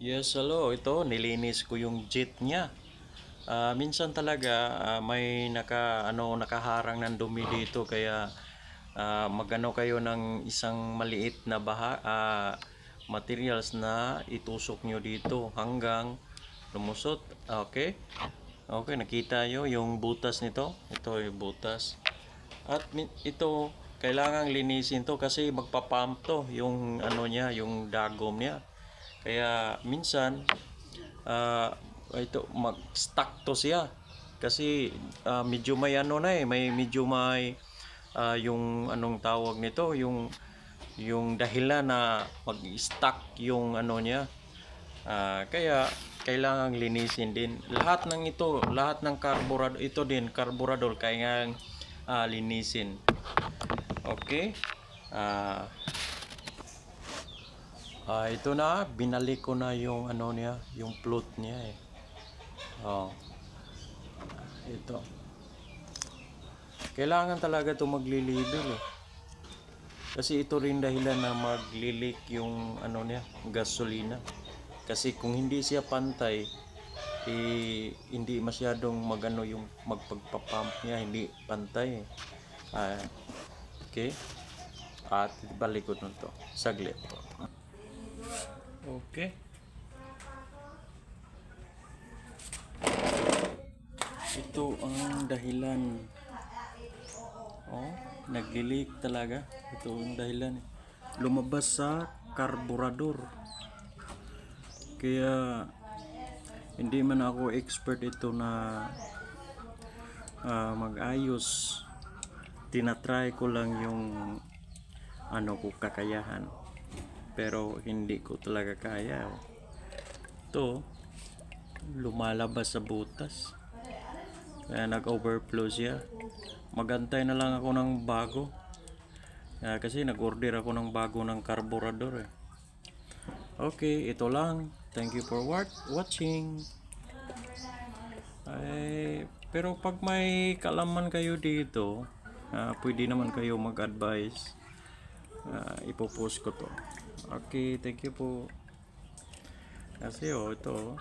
Yes, hello. Ito, nilinis ko yung jet niya. Minsan talaga may nakaharang ng dumi dito kaya magano kayo ng isang maliit na materials na itusok nyo dito hanggang lumusot. Okay? Okay, nakita nyo yung butas nito. Ito yung butas. At ito, kailangang linisin to kasi magpapump to yung ano niya, yung dagom niya. Kaya minsan ito mag-stuck to siya kasi medyo may ano na may medyo may yung anong tawag nito, yung dahilan na mag-stuck yung ano niya. Kaya kailangang linisin din lahat ng ito, lahat ng carburetor ito din, carburetor kailangang linisin. Okay? Ito na, binalik ko na yung ano niya, yung float niya eh. Ito. Kailangan talaga ito maglilibel eh. Kasi ito rin dahilan na maglilik yung ano niya, gasolina. Kasi kung hindi siya pantay, hindi masyadong magano yung magpagpapump niya, hindi pantay eh. Okay? At balik ko nito. Saglit po. Okay. Ito ang dahilan. Naglilik talaga. Ito ang dahilan. Lumabas sa carburetor. Kaya hindi man ako expert ito na mag-ayos. Tinatry ko lang yung ano ko kakayahan. Pero hindi ko talaga kaya. Ito lumalabas sa butas. Kaya nag-overflow siya. Magantay na lang ako ng bago. Kasi nag-order ako ng bago ng carburetor eh. Okay, ito lang. Thank you for watching. Pero pag may kalaman kayo dito, pwede naman kayo mag-advise. Ipopost ko to. Okay, thank you po. Kasi ito